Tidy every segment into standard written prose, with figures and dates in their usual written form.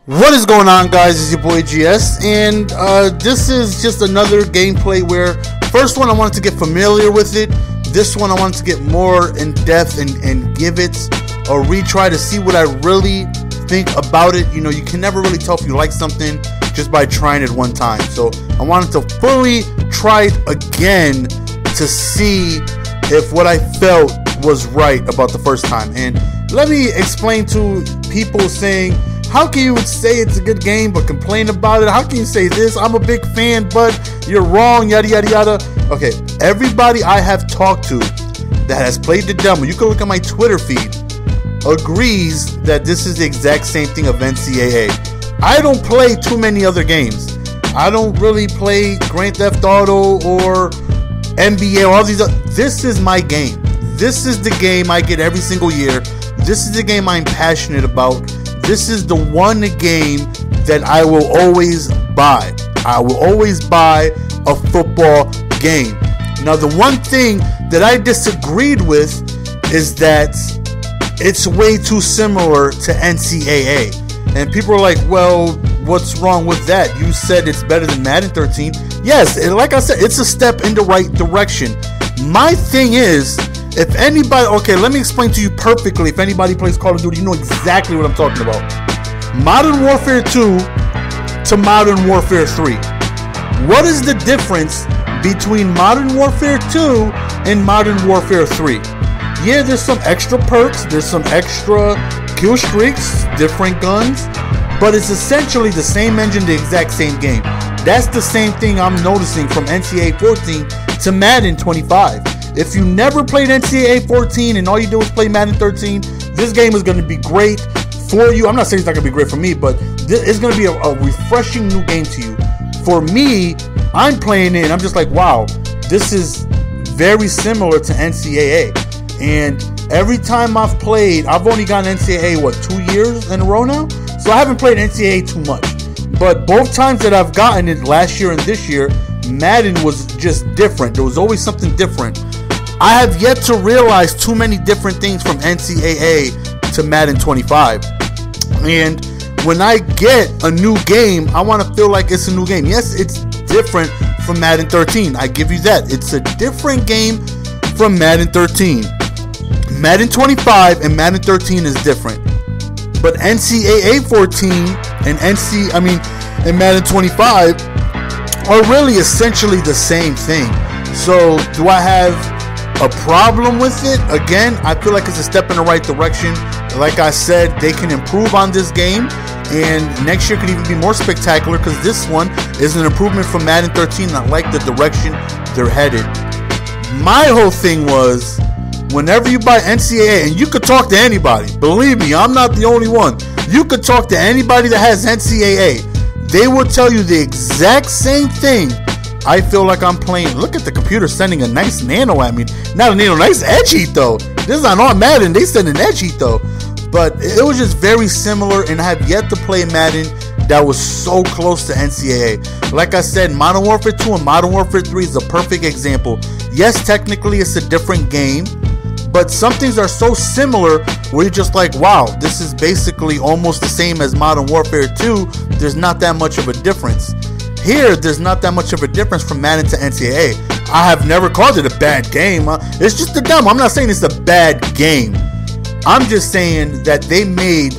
What is going on, guys? It's your boy GS, and this is just another gameplay where first one I wanted to get familiar with it. This one I wanted to get more in depth and give it a retry to see what I really think about it. You know, you can never really tell if you like something just by trying it one time. So I wanted to fully try it again to see if what I felt was right about the first time. And let me explain to people saying, how can you say it's a good game but complain about it? How can you say this? I'm a big fan, but you're wrong, yada yada yada. Okay, everybody I have talked to that has played the demo, you can look at my Twitter feed, agrees that this is the exact same thing of NCAA. I don't play too many other games. I don't really play Grand Theft Auto or NBA or all these other. This is my game. This is the game I get every single year. This is the game I'm passionate about. This is the one game that I will always buy. I will always buy a football game. Now, the one thing that I disagreed with is that it's way too similar to NCAA. And people are like, well, what's wrong with that? You said it's better than Madden 13. Yes, and like I said, it's a step in the right direction. My thing is, if anybody, okay, let me explain to you perfectly. If anybody plays Call of Duty, you know exactly what I'm talking about. Modern Warfare 2 to Modern Warfare 3. What is the difference between Modern Warfare 2 and Modern Warfare 3? Yeah, there's some extra perks, there's some extra kill streaks, different guns, but it's essentially the same engine, the exact same game. That's the same thing I'm noticing from NCAA 14 to Madden 25. If you never played NCAA 14 and all you do is play Madden 13, this game is going to be great for you. I'm not saying it's not going to be great for me, but it's going to be a refreshing new game to you. For me, I'm playing it and I'm just like, wow, this is very similar to NCAA. And every time I've played, I've only gotten NCAA, what, 2 years in a row now? So I haven't played NCAA too much. But both times that I've gotten it, last year and this year, Madden was just different. There was always something different. I have yet to realize too many different things from NCAA to Madden 25. And when I get a new game, I want to feel like it's a new game. Yes, it's different from Madden 13. I give you that. It's a different game from Madden 13. Madden 25 and Madden 13 is different. But NCAA 14 and Madden 25 are really essentially the same thing. So do I have a problem with it? Again, I feel like it's a step in the right direction. Like I said, they can improve on this game, and next year could even be more spectacular because this one is an improvement from Madden 13. I like the direction they're headed. My whole thing was, whenever you buy NCAA, and you could talk to anybody, believe me, I'm not the only one. You could talk to anybody that has NCAA. They will tell you the exact same thing. I feel like I'm playing. Look at the computer sending a nice nano at me. Not a nano, nice edge heat though. This is not on Madden. They send an edge heat though. But it was just very similar, and I have yet to play Madden that was so close to NCAA. Like I said, Modern Warfare 2 and Modern Warfare 3 is a perfect example. Yes, technically it's a different game, but some things are so similar where you're just like, wow, this is basically almost the same as Modern Warfare 2. There's not that much of a difference. Here, there's not that much of a difference from Madden to NCAA. I have never called it a bad game. It's just a demo. I'm not saying it's a bad game. I'm just saying that they made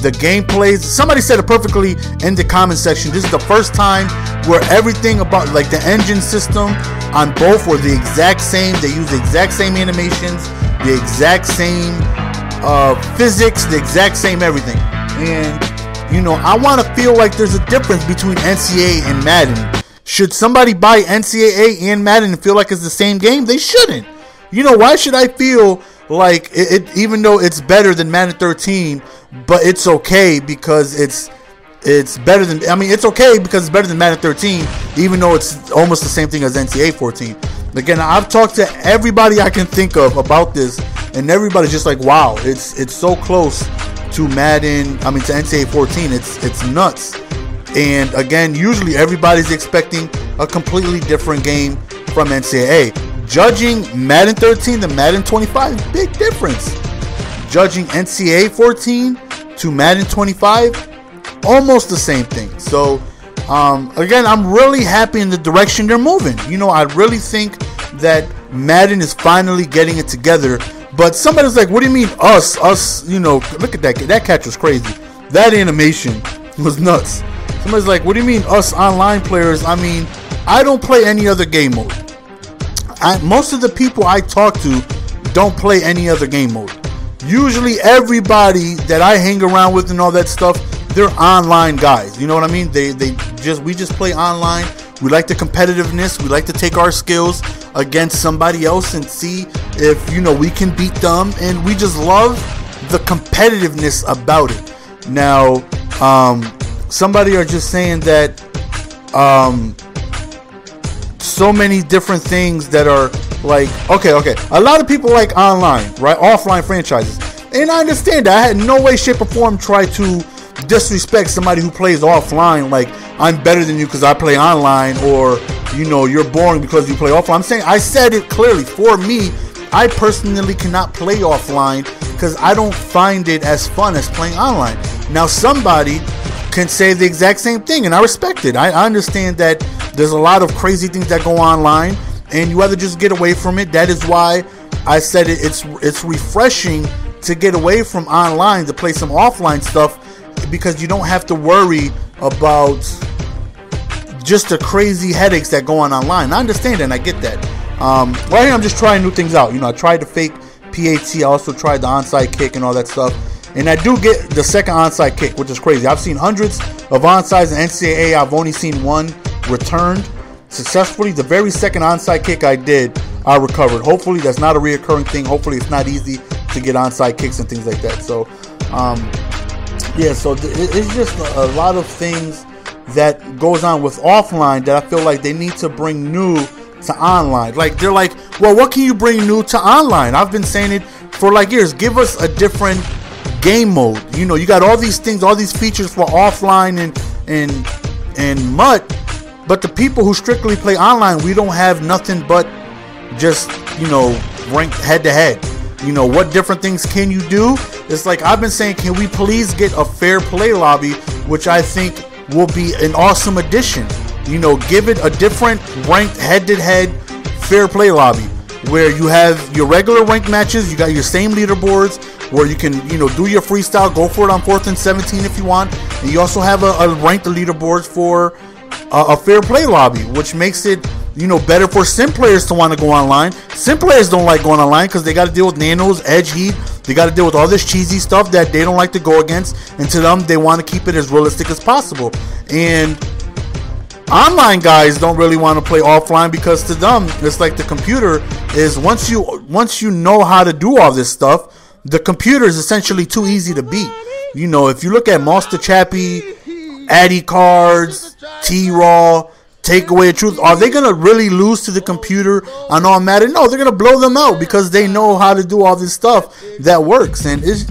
the gameplays. Somebody said it perfectly in the comment section. This is the first time where everything about, like, the engine system on both were the exact same. They use the exact same animations, the exact same physics, the exact same everything. And you know, I want to feel like there's a difference between NCAA and Madden. Should somebody buy NCAA and Madden and feel like it's the same game? They shouldn't. You know, why should I feel like even though it's better than Madden 13, but it's okay because it's better than, it's okay because it's better than Madden 13, even though it's almost the same thing as NCAA 14. Again, I've talked to everybody I can think of about this, and everybody's just like, wow, it's so close to Madden, to NCAA 14. It's nuts. And again, usually everybody's expecting a completely different game from NCAA. Judging Madden 13 to Madden 25, big difference. Judging NCAA 14 to Madden 25, almost the same thing. So again, I'm really happy in the direction they're moving. You know, I really think that Madden is finally getting it together. But somebody's like, what do you mean us, you know, look at that catch was crazy. That animation was nuts. Somebody's like, what do you mean us online players? I mean, I don't play any other game mode. Most of the people I talk to don't play any other game mode. Usually everybody that I hang around with and all that stuff, they're online guys. You know what I mean? We just play online. We like the competitiveness. We like to take our skills against somebody else and see if, you know, we can beat them. And we just love the competitiveness about it. Now, somebody are just saying that so many different things that are like, okay. A lot of people like online, right? Offline franchises. And I understand that. I had no way, shape, or form try to disrespect somebody who plays offline, like I'm better than you because I play online, or, you know, you're boring because you play offline. I'm saying, I said it clearly. For me, I personally cannot play offline because I don't find it as fun as playing online. Now, somebody can say the exact same thing, and I respect it. I understand that there's a lot of crazy things that go online, and you either just get away from it. That is why I said it's refreshing to get away from online to play some offline stuff, because you don't have to worry about just the crazy headaches that go on online. I understand that, and I get that. Right here, I'm just trying new things out. You know, I tried the fake PAT. I also tried the onside kick and all that stuff. And I do get the second onside kick, which is crazy. I've seen hundreds of onsides in NCAA. I've only seen one returned successfully. The very second onside kick I did, I recovered. Hopefully, that's not a reoccurring thing. Hopefully, it's not easy to get onside kicks and things like that. So, yeah, so it's just a lot of things that goes on with offline that I feel like they need to bring new to online. Like, they're like, well, what can you bring new to online? I've been saying it for like years. Give us a different game mode. You know, you got all these things, all these features for offline and MUT, but the people who strictly play online, we don't have nothing but just, you know, ranked head to head. You know, what different things can you do? It's like I've been saying, can we please get a fair play lobby, which I think will be an awesome addition. You know, give it a different ranked head-to-head fair play lobby where you have your regular ranked matches, you got your same leaderboards where you can, you know, do your freestyle, go for it on 4th and 17 if you want, and you also have a ranked leaderboards for a fair play lobby, which makes it, you know, better for sim players to want to go online. Sim players don't like going online because they got to deal with nanos, edge heat. They got to deal with all this cheesy stuff that they don't like to go against. And to them, they want to keep it as realistic as possible. And online guys don't really want to play offline because to them, it's like the computer is, once you know how to do all this stuff, the computer is essentially too easy to beat. You know, if you look at Monster Chappie, Addy Cards, T-Raw, Take Away the Truth, are they going to really lose to the computer on all Madden? No, they're going to blow them out because they know how to do all this stuff that works. And it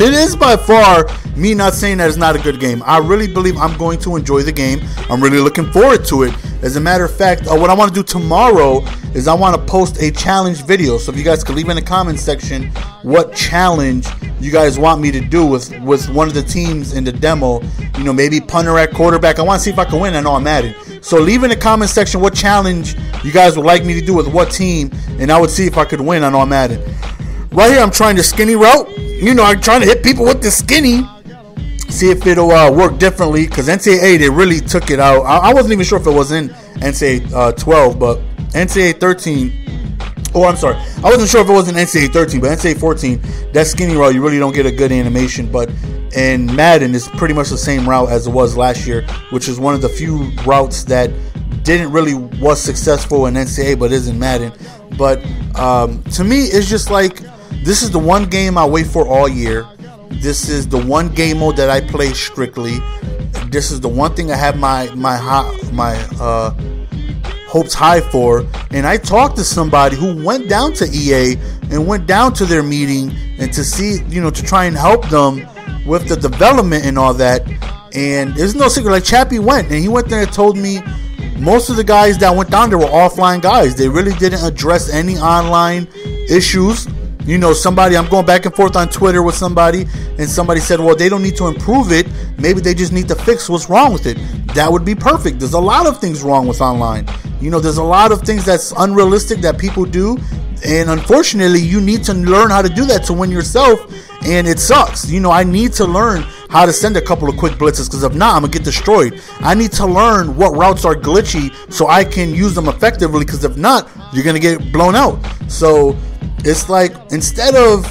is by far me not saying that it's not a good game. I really believe I'm going to enjoy the game. I'm really looking forward to it. As a matter of fact, what I want to do tomorrow is I want to post a challenge video. So if you guys could leave in the comments section what challenge you guys want me to do with one of the teams in the demo. You know, maybe punter at quarterback. I want to see if I can win. I know I'm Madden. So leave in the comments section what challenge you guys would like me to do with what team, and I would see if I could win. I know I'm Madden. Right here, I'm trying the skinny route. You know, I'm trying to hit people with the skinny. See if it'll work differently, because NCAA, they really took it out. I wasn't even sure if it was in NCAA 12, but NCAA 13. Oh, I'm sorry. I wasn't sure if it was in NCAA 13, but NCAA 14, that skinny route, you really don't get a good animation. But in Madden, it's pretty much the same route as it was last year, which is one of the few routes that was successful in NCAA, but is in Madden. But to me, it's just like, this is the one game I wait for all year. This is the one game mode that I play strictly. This is the one thing I have my hopes high for. And I talked to somebody who went down to EA and went down to their meeting and to see, you know, to try and help them with the development and all that. And there's no secret, like Chappie went, and he went there and told me most of the guys that went down there were offline guys. They really didn't address any online issues. You know, I'm going back and forth on Twitter with somebody, and somebody said, well, they don't need to improve it. Maybe they just need to fix what's wrong with it. That would be perfect. There's a lot of things wrong with online. There's a lot of things that's unrealistic that people do, and unfortunately you need to learn how to do that to win yourself, and it sucks. I need to learn how to send a couple of quick blitzes, because if not, I'm gonna get destroyed. I need to learn what routes are glitchy so I can use them effectively, because if not, you're gonna get blown out. So it's like, instead of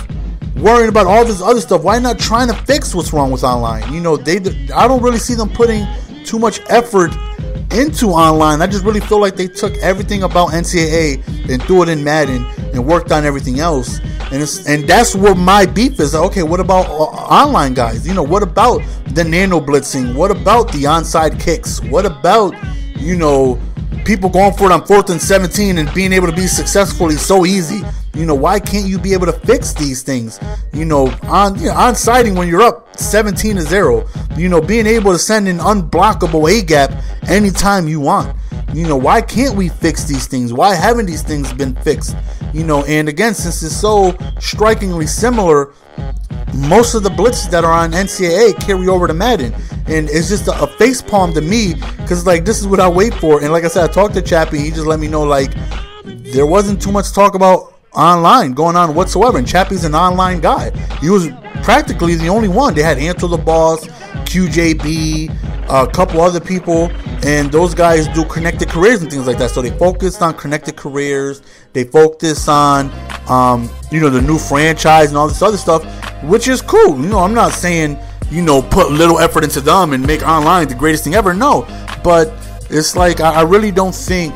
worrying about all this other stuff, why not trying to fix what's wrong with online? I don't really see them putting too much effort into online. I just really feel like they took everything about NCAA and threw it in Madden and worked on everything else. And that's where my beef is. Okay, what about online guys? What about the nano blitzing? What about the onside kicks? What about, people going for it on 4th and 17 and being able to be successfully so easy? Why can't you be able to fix these things? On-siding when you're up 17-0. Being able to send an unblockable A-gap anytime you want. Why can't we fix these things? Why haven't these things been fixed? And again, since it's so strikingly similar, most of the blitzes that are on NCAA carry over to Madden, and it's just a face palm to me, because this is what I wait for. And like I said, I talked to Chappie, he just let me know there wasn't too much talk about online going on whatsoever, and Chappie's an online guy. He was practically the only one. They had Answer the Boss, QJB, a couple other people, and those guys do connected careers and things like that. So they focused on connected careers, they focus on the new franchise and all this other stuff, which is cool. I'm not saying put little effort into them and make online the greatest thing ever. No, but it's I really don't think.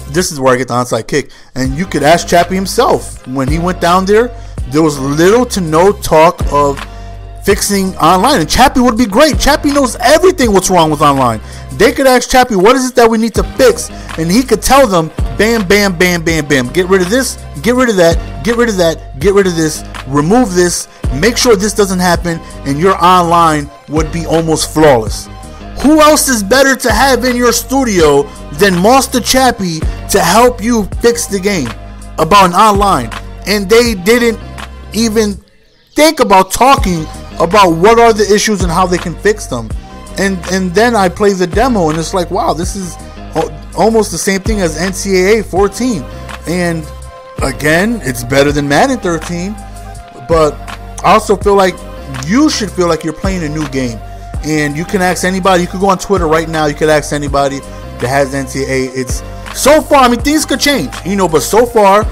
This is where I get the onside kick. And you could ask Chappie himself. When he went down there was little to no talk of fixing online. And Chappie would be great. Chappie knows everything what's wrong with online. They could ask Chappie, what is it that we need to fix? And he could tell them, bam, bam, bam, bam, bam. Get rid of this, get rid of that, get rid of that, get rid of this, remove this, make sure this doesn't happen, and your online would be almost flawless. Who else is better to have in your studio than Master Chappie to help you fix the game about an online? And they didn't even think about talking about what are the issues and how they can fix them. And then I play the demo, and it's wow, this is almost the same thing as NCAA 14. And again, it's better than Madden 13. But I also feel like you should feel like you're playing a new game. And you can ask anybody. You could go on Twitter right now. You could ask anybody that has NCAA. It's so far. Things could change, but so far,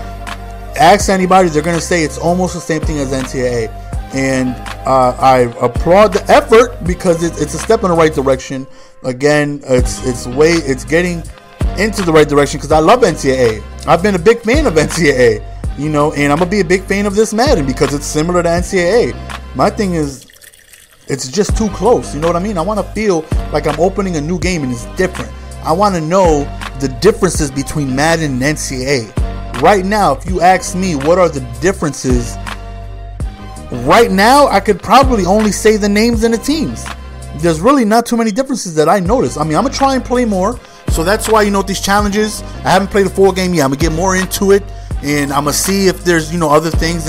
ask anybody. They're gonna say it's almost the same thing as NCAA. And I applaud the effort, because it's a step in the right direction. Again, it's getting into the right direction, because I love NCAA. I've been a big fan of NCAA. And I'm gonna be a big fan of this Madden because it's similar to NCAA. My thing is, it's just too close. You know what I mean? I want to feel like I'm opening a new game and it's different. I want to know the differences between Madden and NCAA. Right now, if you ask me what are the differences, right now I could probably only say the names and the teams. There's really not too many differences that I notice. I'm going to try and play more. So that's why, with these challenges, I haven't played a full game yet. I'm going to get more into it, and I'm going to see if there's, other things.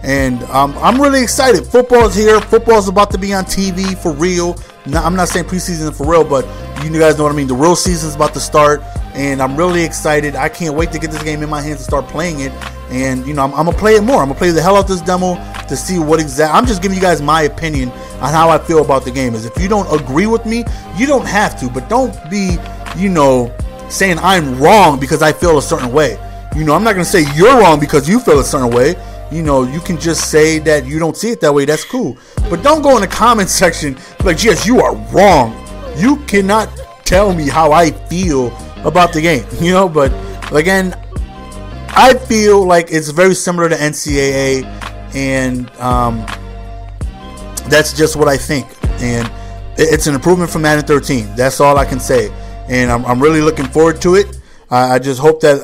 And I'm really excited. Football's here. Football's about to be on TV for real. Now, I'm not saying preseason for real, but you guys know what I mean. The real season's about to start, and I'm really excited. I can't wait to get this game in my hands and start playing it. And I'm gonna play it more. I'm gonna play the hell out this demo to see what I'm just giving you guys my opinion on how I feel about the game. Is if you don't agree with me, you don't have to, but don't be saying I'm wrong because I feel a certain way. I'm not gonna say you're wrong because you feel a certain way. You can just say that you don't see it that way. That's cool. But don't go in the comment section like, yes, you are wrong. You cannot tell me how I feel about the game. But again, I feel like it's very similar to NCAA, and that's just what I think. And it's an improvement from Madden 13. That's all I can say. And I'm really looking forward to it. I just hope that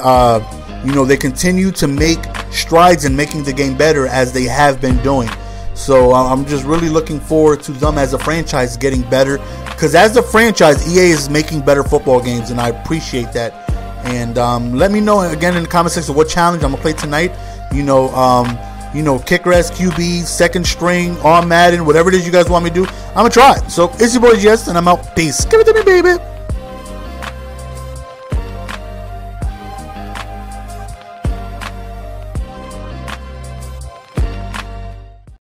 they continue to make strides in making the game better as they have been doing. So I'm just really looking forward to them as a franchise getting better, because as a franchise, EA is making better football games, and I appreciate that. And let me know again in the comment section what challenge I'm gonna play tonight. you know, kicker as QB, second string, on Madden, whatever it is you guys want me to do, I'm going to try it. So it's your boy GS, and I'm out. Peace. Give it to me, baby.